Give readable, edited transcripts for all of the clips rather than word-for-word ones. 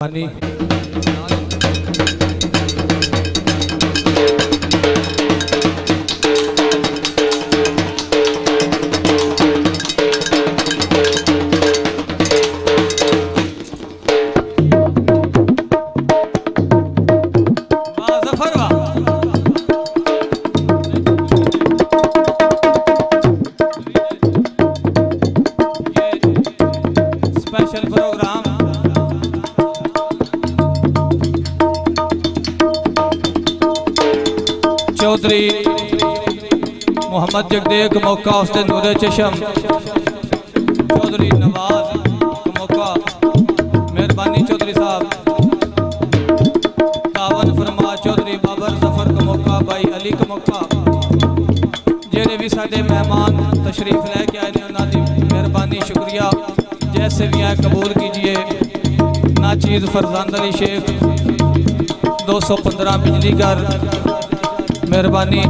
पानी चौधरी मोहम्मद जगदेव का मौका उसने नूरे चशम चौधरी नवाज का मौका मेहरबानी चौधरी साहब तावन फरमा चौधरी बाबर जफर का मौका भाई अली का मौका जेने भी साडे मेहमान तशरीफ लैके आए ने उन्होंने मेहरबानी शुक्रिया जैसे भी आए कबूल कीजिए नाचीज फरजांद अली शेख 215 बिजली घर मेहरबानी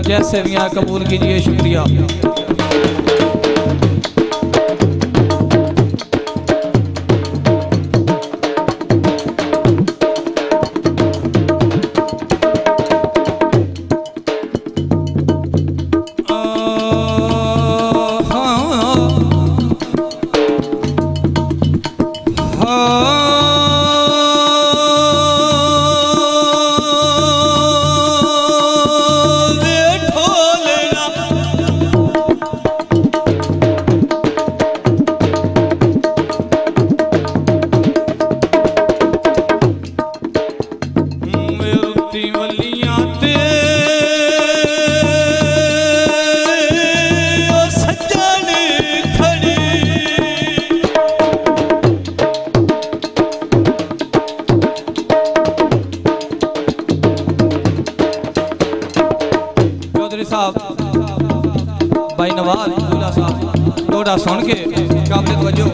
जैसे भी यहाँ कबूल कीजिए शुक्रिया। भाई नवाज दूल्हा साहब थोड़ा सुन के काबिल तवज्जो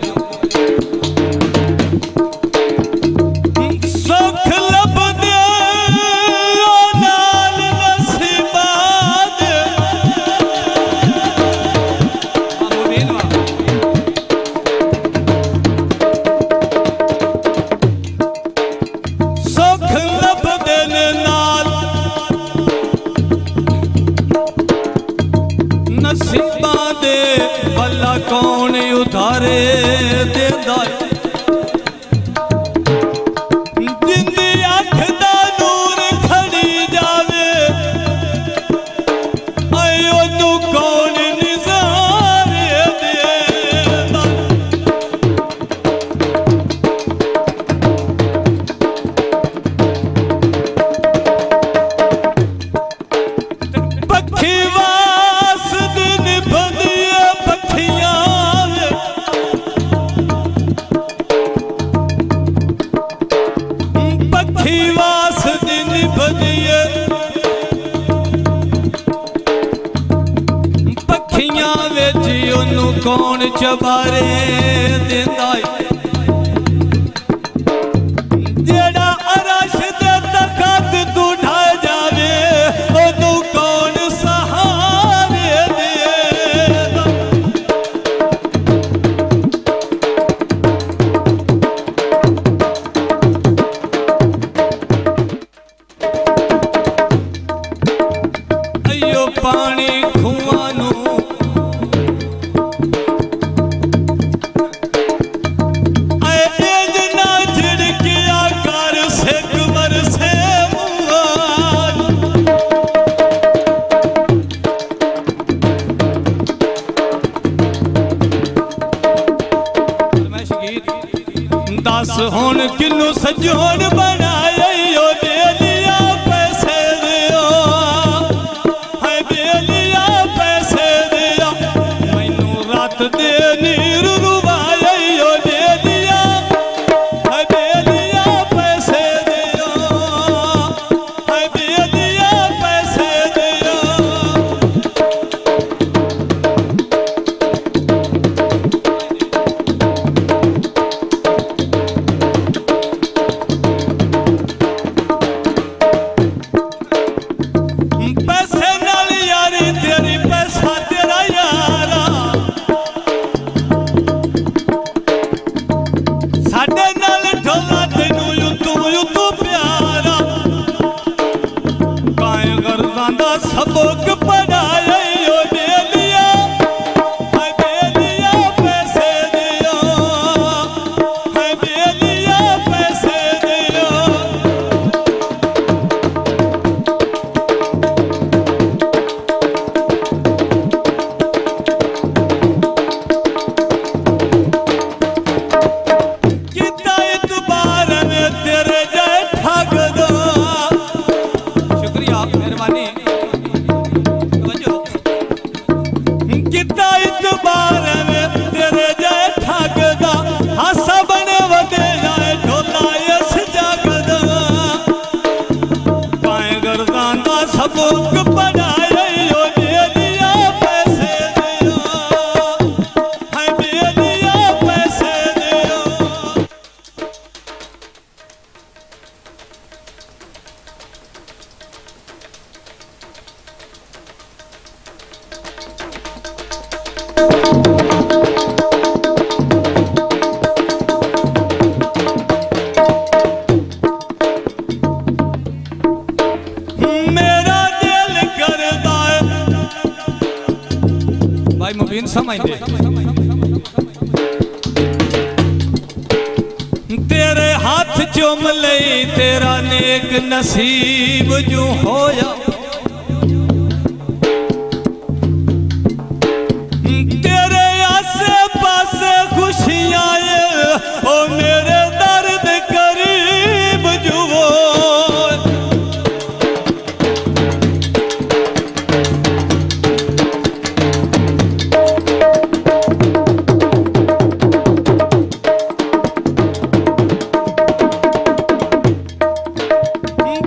कौन उधारे देंदा जिंदी अख दा नूर खड़ी जावे आयो तू कौन निज़ारे देंदा पक्षी वास दिन बंदिया पक्षियां वास दिन बदिए पखियां विच ओनू कौन चबारे देंदा जेड़ा अरश दे तखत तू ढा जावे ओनू कौन सहारे देंदा पानी खुआं नू ना झिड़किया कर सिक बरसे मैं शगीर दस हुण किनू सजोन बनाया दे लिया पैसे दियो दे नीर रुबाया दे दिया पैसे दियो दे दिया पैसे दियो सबक पढ़ाए यो दे दिया पैसे दिया है दे दिया पैसे दिया कितना इतबार में तेरे जाए ठग दो शुक्रिया मेहरबानी कितना इतबार में तेरे जाए ठग दा हासा बने वदे जाए ढोला यस जागद पाए गर्दाना सबक पढ़ाए यो दे दिया पैसे दिया है दे दिया पैसे दिया मेरा दिल करता है भाई मुबीन समझ दे तेरे हाथ चुम ले तेरा नेक नसीब जो होया तेरे आसे पासे खुशियां ओ मेरे दर्द करीब जुओ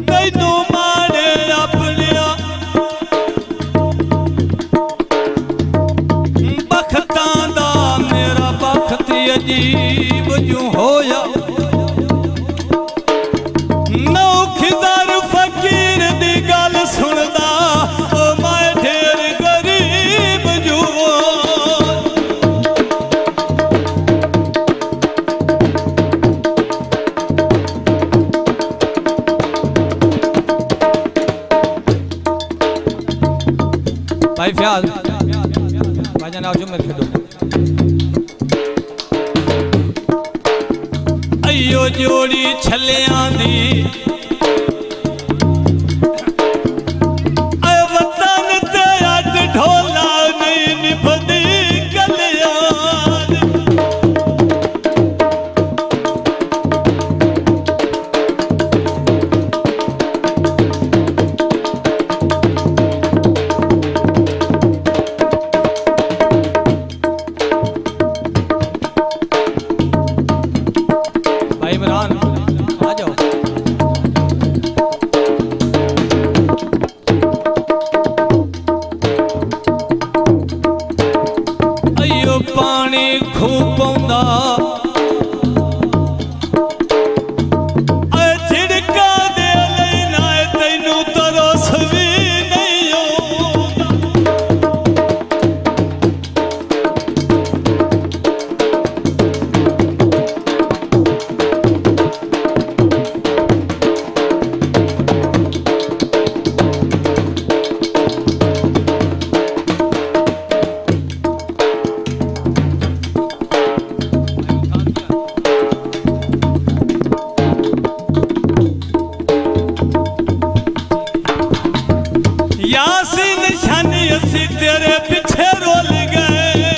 तैनू माने अपनिया बखतां दा मेरा बखत अजीब जो होया नौखिदार फकीर दी गल सुनदा ओ मैं ढेर गरीब जुओ भाई ख्याल भाईजान आओ जो मेरे खेदो अयो जोड़ी छलियां दी ऐ वतन ते अट ढोला नहीं निभदी गलियां भाई इमरान आ जाओ अयो पानी खूब पौंदा झिड़का दे लेना तैनू तरस भी नहीं आउंदा यासीन शानी असी तेरे पीछे रोल गए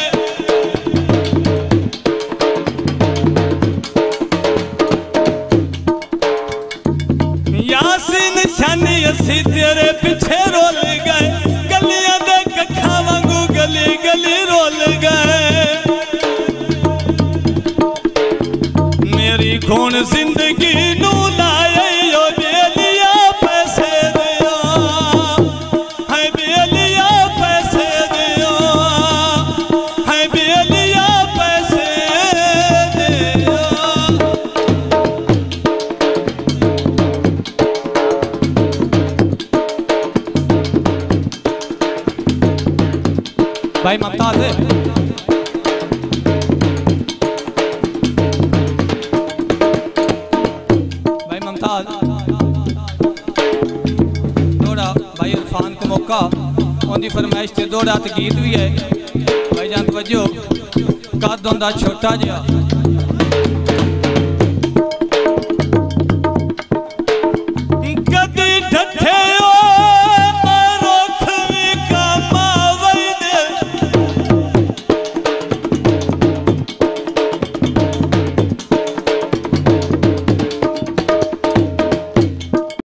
यासीन शानी असी तेरे पीछे रोल गए गलियां दे कखा वांगू गली गली रोल गए मेरी खून जिंदगी नू लाए यो दे लिया पैसे दिया है दे लिया पैसे दिया है दे लिया पैसे दिया भाई मुमताज है भाई मुमताज थोड़ा भाई इरफान को मौका उनकी फरमाइश से 2 रात गीत भी है भाईजान तवज्जो कद होंदा छोटा जिहा